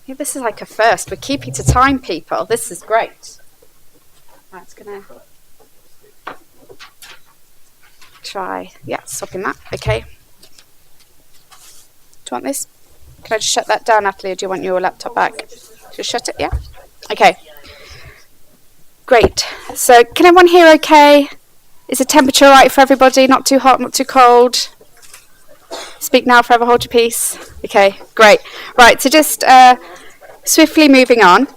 Yeah, this is like a first. We're keeping to time, people. This is great. Right, it's gonna try. Yeah, stopping that. Okay. Do you want this? Can I just shut that down, Natalie, or do you want your laptop back? Just shut it, yeah? Okay. Great. So, can everyone hear okay? Is the temperature right for everybody? Not too hot, not too cold? Speak now, forever hold your peace. Okay, great. Right, so just swiftly moving on.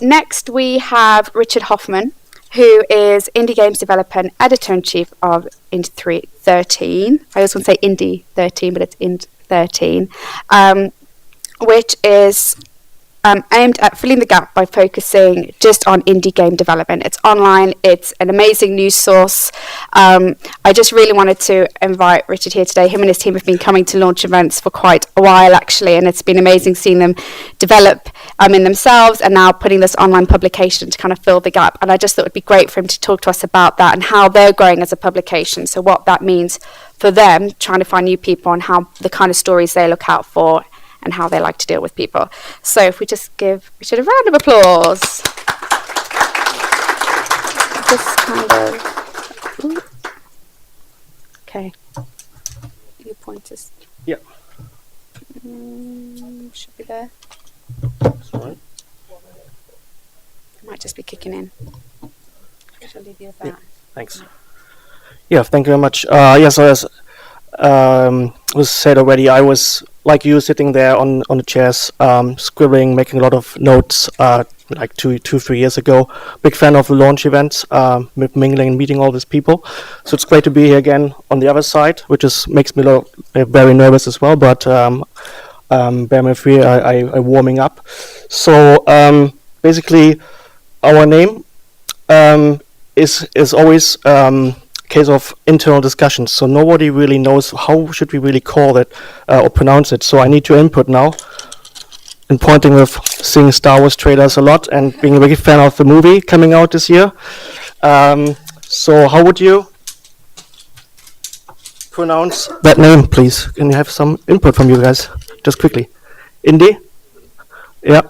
Next, we have Richard Hoffmann, who is indie games developer and editor-in-chief of ind13. I always want to say ind13, but it's ind13, which is aimed at filling the gap by focusing just on indie game development. It's online. It's an amazing news source. I just really wanted to invite Richard here today. Him and his team have been coming to launch events for quite a while, actually, and it's been amazing seeing them develop in themselves and now putting this online publication to kind of fill the gap. And I just thought it would be great for him to talk to us about that and how they're growing as a publication. So what that means for them, trying to find new people and how the kind of stories they look out for and how they like to deal with people. So if we just give Richard a round of applause. Just kind of... Ooh. Okay. Your pointers. Yeah. Should be there. That's right. Might just be kicking in. I shall leave you with that. Yeah. Thanks. Yeah, thank you very much. So as was said already, I was like you sitting there on the chairs, scribbling, making a lot of notes, like 3 years ago. Big fan of the launch events, mingling and meeting all these people. So it's great to be here again on the other side, which makes me very nervous as well. But bear me free, I'm warming up. So basically, our name is always case of internal discussions, so nobody really knows how should we really call it or pronounce it. So I need your input now. And pointing with seeing Star Wars trailers a lot and being a big fan of the movie coming out this year. So how would you pronounce that name, please? Can you have some input from you guys, just quickly? Indie? Yeah.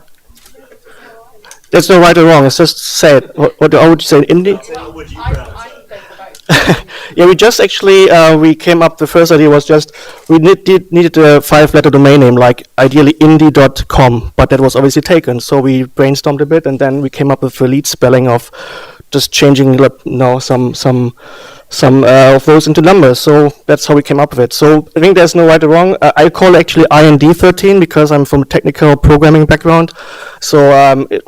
There's no right or wrong. It's just say it. How would you say indie? Yeah, we just actually we came up. The first idea was just we needed a 5-letter domain name, like ideally ind.com, but that was obviously taken. So we brainstormed a bit, and then we came up with the lead spelling of just changing some of those into numbers. So that's how we came up with it. So I think there's no right or wrong. I call it actually ind13 because I'm from a technical programming background. So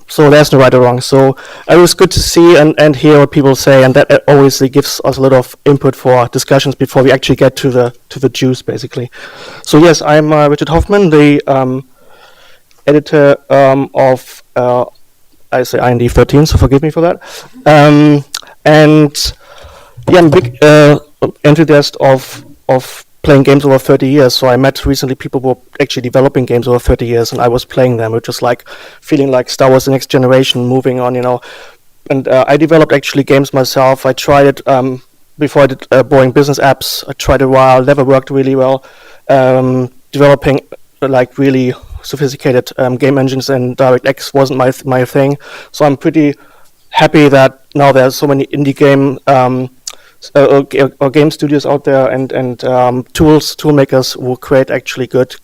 so there's no right or wrong. So it was good to see and hear what people say, and that obviously gives us a lot of input for discussions before we actually get to the juice, basically. So yes, I'm Richard Hoffmann, the editor of I say ind13, so forgive me for that. And yeah, I'm a big enthusiast of playing games over 30 years. So I met recently people who were actually developing games over 30 years, and I was playing them, which was like feeling like Star Wars: The Next Generation, moving on, And I developed actually games myself. I tried it before I did boring business apps. I tried a while, never worked really well. Developing like really sophisticated game engines and DirectX wasn't my thing. So I'm pretty happy that now there are so many indie game or game studios out there and tool makers who create actually good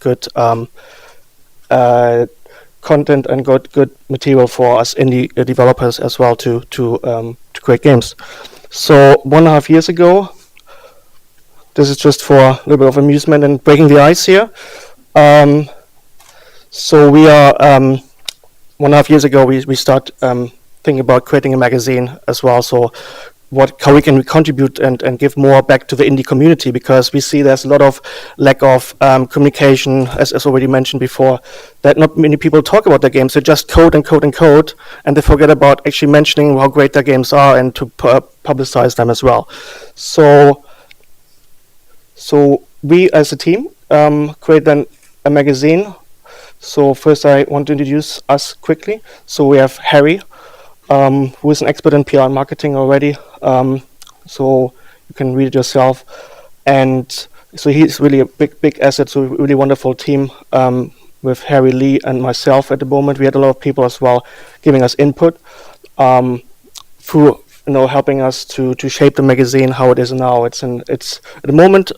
content and good material for us indie developers as well to create games. So 1.5 years ago, this is just for a little bit of amusement and breaking the ice here. So we are 1.5 years ago we start thinking about creating a magazine as well. So how we can contribute and give more back to the indie community, because we see there's a lot of lack of communication, as already mentioned before, that not many people talk about their games. They just code and code and code, and they forget about actually mentioning how great their games are and to publicize them as well. So we as a team create then a magazine. So first I want to introduce us quickly. So we have Harry, who is an expert in PR and marketing already. So you can read it yourself. And so he's really a big asset, so really wonderful team. with Harry Lee and myself at the moment. We had a lot of people as well giving us input through helping us to shape the magazine how it is now. It's at the moment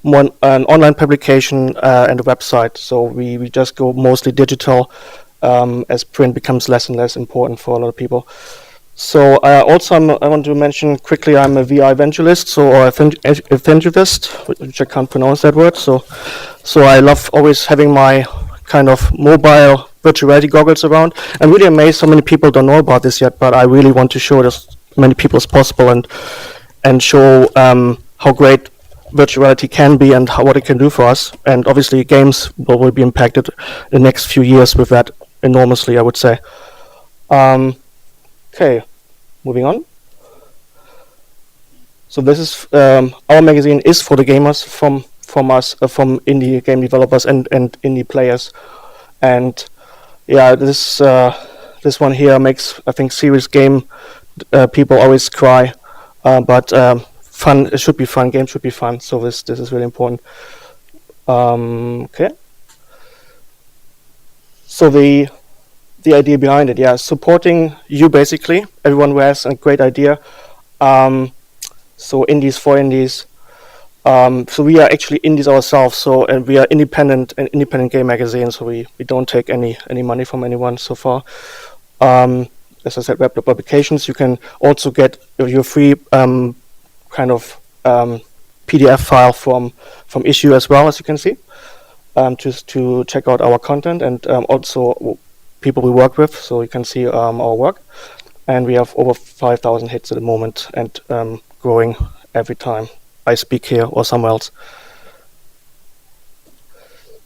an online publication and a website. So we just go mostly digital as print becomes less and less important for a lot of people. So also I want to mention quickly I'm a VR evangelist, or evangelist, which I can't pronounce that word. So I love always having my kind of mobile virtual reality goggles around. I'm really amazed how many people don't know about this yet, but I really want to show it as many people as possible and show how great virtual reality can be and what it can do for us. And obviously games will be impacted in the next few years with that enormously, I would say. Okay, moving on. So this is our magazine is for the gamers from us, from indie game developers and indie players. And yeah, this one here makes, I think, serious game people always cry, but fun, it should be fun, games should be fun, so this is really important. Okay, so the idea behind it, yeah, supporting you basically, everyone who has a great idea. So indies for indies. So we are actually indies ourselves, and we are an independent game magazine, so we don't take any money from anyone so far. As I said, web publications. You can also get your free kind of PDF file from Issue as well, as you can see, just to check out our content and also people we work with, so you can see our work. And we have over 5,000 hits at the moment, and growing every time I speak here or somewhere else.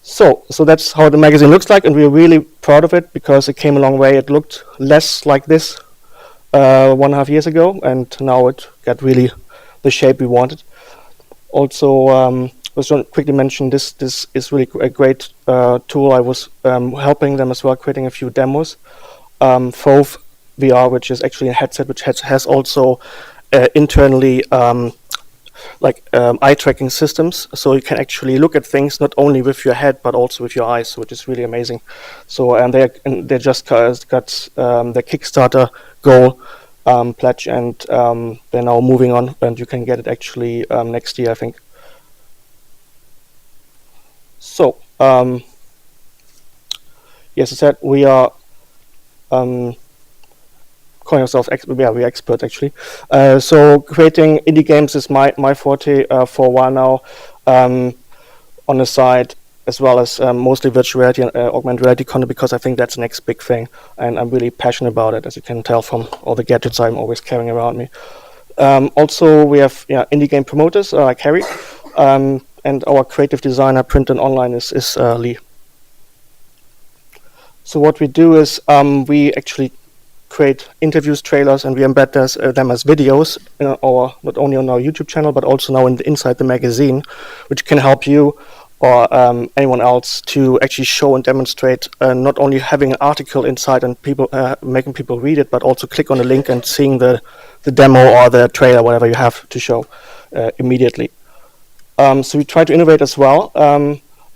So that's how the magazine looks like, and we're really proud of it because it came a long way. It looked less like this 1.5 years ago, and now it got really the shape we wanted. Also, I was going to quickly mention this is really a great tool. I was helping them as well, creating a few demos. Fove VR, which is actually a headset which has also internally eye tracking systems, so you can actually look at things not only with your head but also with your eyes, which is really amazing. So they just got their Kickstarter goal pledge, and they're now moving on, and you can get it actually next year, I think. So yes, I said we are calling ourselves we're experts actually. So creating indie games is my forte for a while now, on the side, as well as mostly virtual reality and augmented reality content, because I think that's the next big thing, and I'm really passionate about it, as you can tell from all the gadgets I'm always carrying around me. Also, we have indie game promoters like Harry, and our creative designer, print and online, is Lee. So what we do is we actually create interviews, trailers, and we embed them as videos, not only on our YouTube channel but also now inside the magazine, which can help you or anyone else to actually show and demonstrate, not only having an article inside and people making people read it, but also click on the link and seeing the demo or the trailer, whatever you have to show immediately. So we try to innovate as well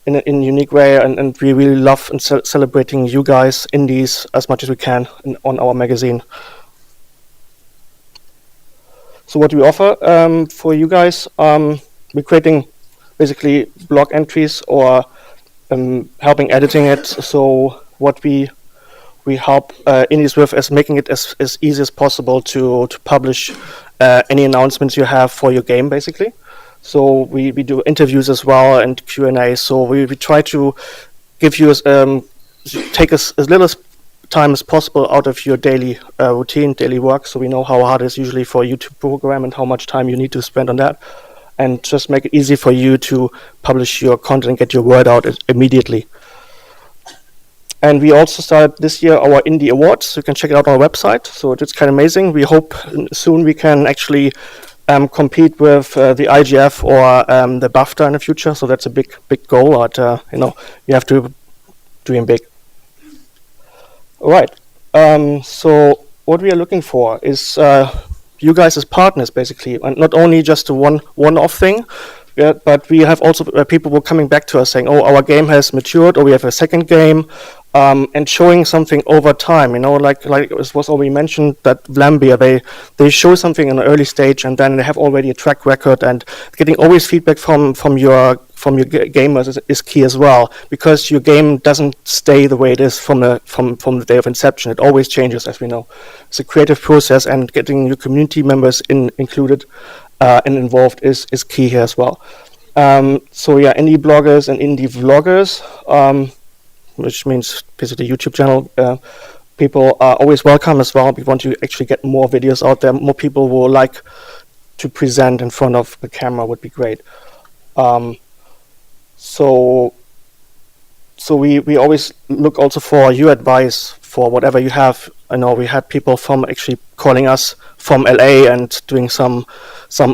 in a unique way, and we really love and celebrating you guys, indies, as much as we can on our magazine. So what do we offer for you guys? We're creating basically blog entries or helping editing it. So what we help indies with is making it as easy as possible to publish any announcements you have for your game, basically. So we do interviews as well and Q&A. So we try to give you take as little time as possible out of your daily routine, daily work. So we know how hard it is usually for you to program and how much time you need to spend on that, and just make it easy for you to publish your content and get your word out immediately. And we also started this year our Indie Awards. So you can check it out on our website. So it's kind of amazing. We hope soon we can actually compete with the IGF or the BAFTA in the future. So that's a big goal. But you have to dream big. All right. So what we are looking for is you guys as partners, basically, and not only just a one-off thing, Yeah, but we have also people who are coming back to us saying, "Oh, our game has matured, or we have a second game," and showing something over time. You know, like it was already mentioned that Vlambia, they show something in an early stage, and then they have already a track record. And getting always feedback from your gamers is key as well, because your game doesn't stay the way it is from the day of inception. It always changes, as we know. It's a creative process, and getting your community members included and involved is key here as well. So yeah, indie bloggers and indie vloggers, which means basically YouTube channel, people are always welcome as well. We want to actually get more videos out there. More people who like to present in front of the camera would be great. So we always look also for your advice for whatever you have. I know we had people from actually calling us from LA and doing some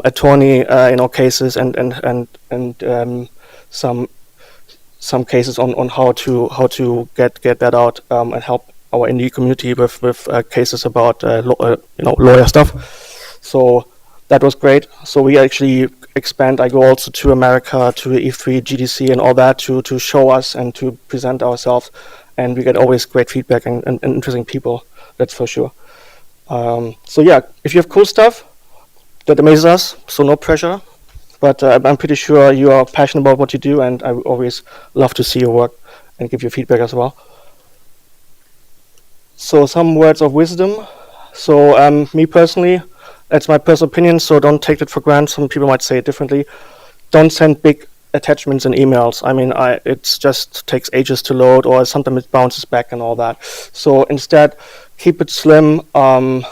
attorney cases and some cases on how to get that out and help our indie community with cases about lawyer stuff. So that was great. So we actually expand. I go also to America, to E3, GDC, and all that to show us and to present ourselves. And we get always great feedback and interesting people. That's for sure. So yeah, if you have cool stuff that amazes us, so no pressure. But I'm pretty sure you are passionate about what you do, and I always love to see your work and give you feedback as well. So some words of wisdom. So me personally, that's my personal opinion, so don't take it for granted. Some people might say it differently. Don't send big attachments in emails. I mean, it just takes ages to load, or sometimes it bounces back and all that. So instead, keep it slim, and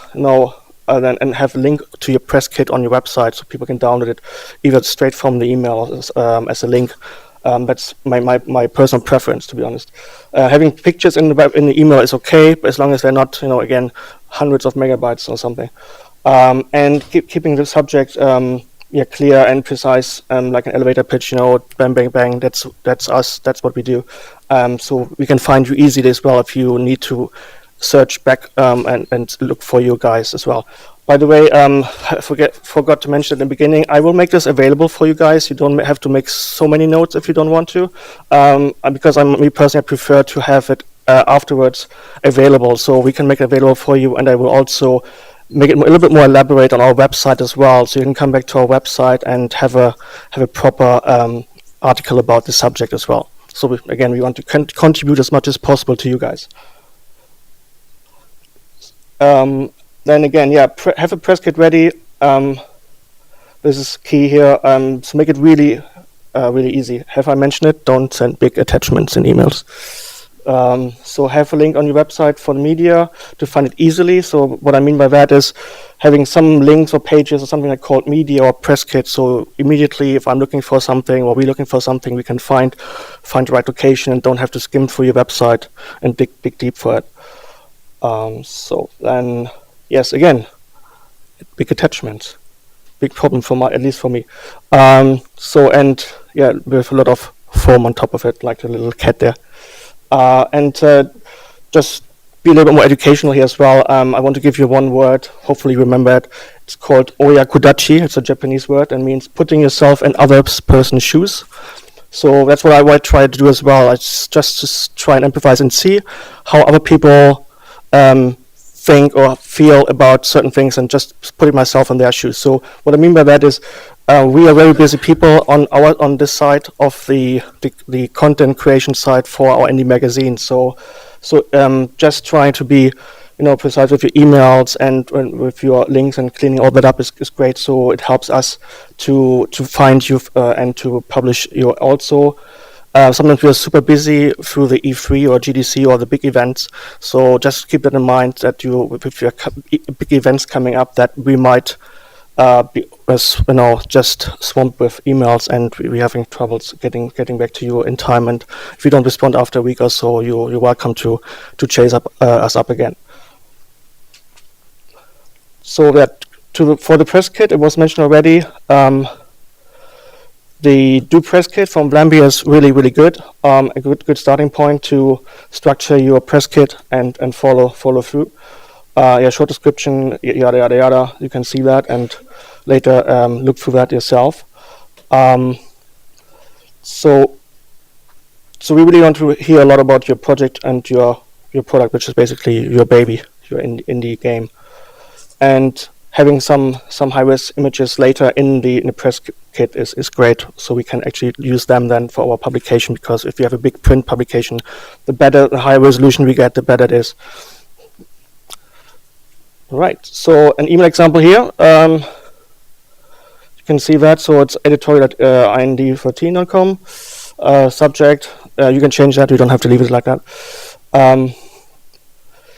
have a link to your press kit on your website so people can download it either straight from the email as a link. That's my personal preference, to be honest. Having pictures in the email is okay, but as long as they're not, again, hundreds of megabytes or something. And keeping the subject clear and precise, like an elevator pitch, bang, bang, bang, that's us, that's what we do. So we can find you easily as well if you need to search back and look for you guys as well. By the way, I forgot to mention at the beginning, I will make this available for you guys. You don't have to make so many notes if you don't want to, because me personally, I prefer to have it afterwards available, so we can make it available for you, and I will also make it a little bit more elaborate on our website as well, so you can come back to our website and have a proper article about the subject as well. So again, we want to contribute as much as possible to you guys. Then again, have a press kit ready. This is key here. So make it really easy. Have I mentioned it? Don't send big attachments in emails. So have a link on your website for the media to find it easily. So what I mean by that is having some links or pages or something like called media or press kit. So immediately, if I'm looking for something or we're looking for something, we can find the right location and don't have to skim through your website and dig deep for it. So then, yes, again, big attachments, big problem at least for me. So and yeah, with a lot of foam on top of it, like the little cat there. And just be a little bit more educational here as well. I want to give you one word. Hopefully you remember it. It's called oyakudachi. It's a Japanese word and means putting yourself in other person's shoes. So that's what I might try to do as well. I just try and empathize and see how other people think or feel about certain things, and just putting myself in their shoes. So what I mean by that is we are very busy people on this side of the content creation side for our indie magazine. So just trying to be precise with your emails and with your links and cleaning all that up is great. So it helps us to find you and to publish you also. Sometimes we are super busy through the E3 or GDC or the big events. So just keep that in mind that with your big events coming up, that we might be just swamped with emails, and we're having troubles getting back to you in time. And if you don't respond after a week or so, you're welcome to chase us up again. So that for the press kit, it was mentioned already. The Do Press Kit from Vlambia is really, really good. A good starting point to structure your press kit and follow through. Short description, yada yada yada. You can see that and later look through that yourself. Um, so we really want to hear a lot about your project and your product, which is basically your baby, your indie game, and having some high-res images later in the press kit is great. So we can actually use them then for our publication, because if we have a big print publication, the high resolution we get, the better it is. Right. So an email example here. You can see that. So it's editorial at ind13.com. Subject. You can change that. You don't have to leave it like that.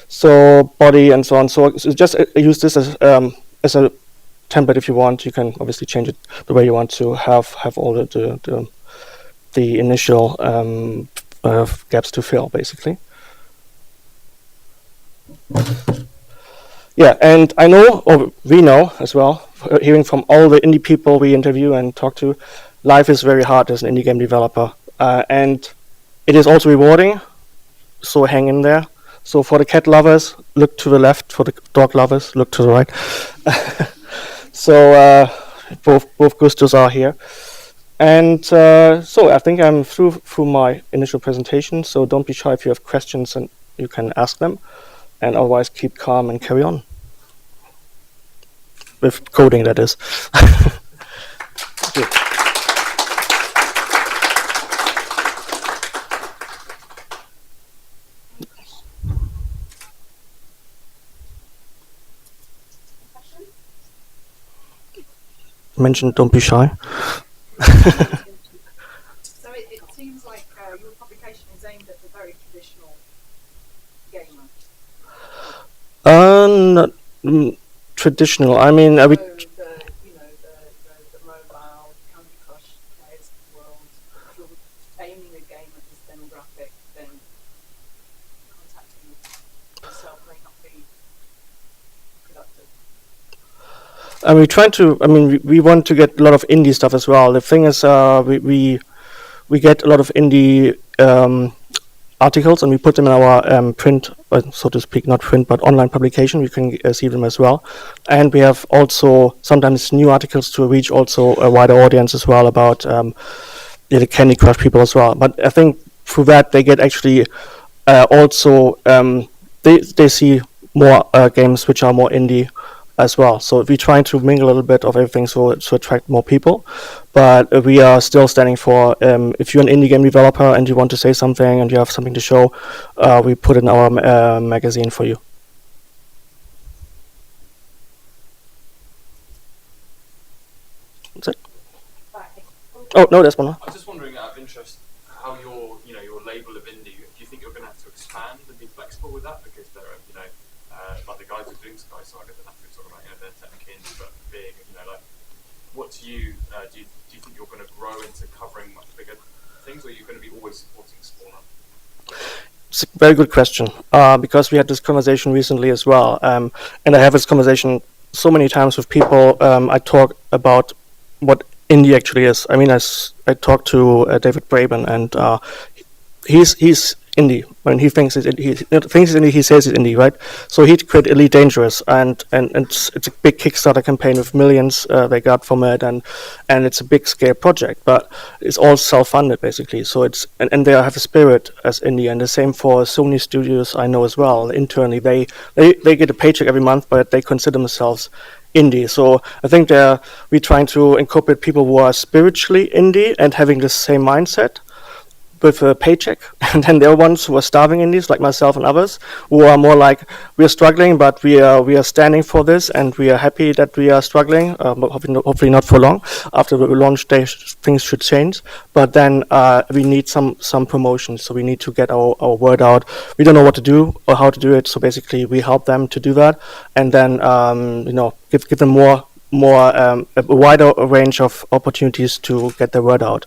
So body and so on. So just use this as a template if you want. You can obviously change it the way you want to have all the initial gaps to fill, basically. Yeah, and I know, or we know as well, hearing from all the indie people we interview and talk to, life is very hard as an indie game developer, and it is also rewarding. So hang in there. So for the cat lovers, look to the left. For the dog lovers, look to the right. So both gustos are here. And so I think I'm through my initial presentation. So don't be shy if you have questions, and you can ask them. And otherwise, keep calm and carry on. With coding, that is. Thank you. Mentioned don't be shy. So it seems like your publication is aimed at the very traditional gamer. Not traditional. I mean, The mobile Candy Crush players of the world. If you're aiming a game at this demographic, then contacting yourself may not be productive. We want to get a lot of indie stuff as well. The thing is, we get a lot of indie articles, and we put them in our print, so to speak, not print, but online publication. You can see them as well. And we have also sometimes new articles to reach also a wider audience as well about the Candy Crush people as well. But I think through that they get actually also they see more games which are more indie as well. So we're trying to mingle a little bit of everything to attract more people. But we are still standing for, if you're an indie game developer and you want to say something and you have something to show, we put it in our magazine for you. That's it. Oh, no, there's one more. I was just wondering, out of interest, how your label of indie, do you think you're going to have to expand and be flexible with that? Because there are, like the guys who are doing Sky Saga, don't have to talk about, they're technically indie, but big, what do you think you're going to grow into covering much bigger things, or are you going to be always supporting smaller? It's a very good question, because we had this conversation recently as well, and I have this conversation so many times with people. I talk about what indie actually is. I mean, I talked to David Braben, and he's indie. When he thinks it's indie, he says it's indie, right? So he created Elite Dangerous, and it's a big Kickstarter campaign with millions they got from it, and it's a big scale project, but it's all self-funded basically. So it's and they have a spirit as indie, and the same for Sony Studios. I know as well. Internally, they get a paycheck every month, but they consider themselves indie. So I think we're trying to incorporate people who are spiritually indie and having the same mindset with a paycheck, and then there are ones who are starving indies like myself and others who are more like, we're struggling, but we are standing for this, and we are happy that we are struggling, but hopefully not for long. After the launch day, things should change, but then we need some promotion, so we need to get our word out. We don't know what to do or how to do it, so basically we help them to do that, and then give them a wider range of opportunities to get their word out.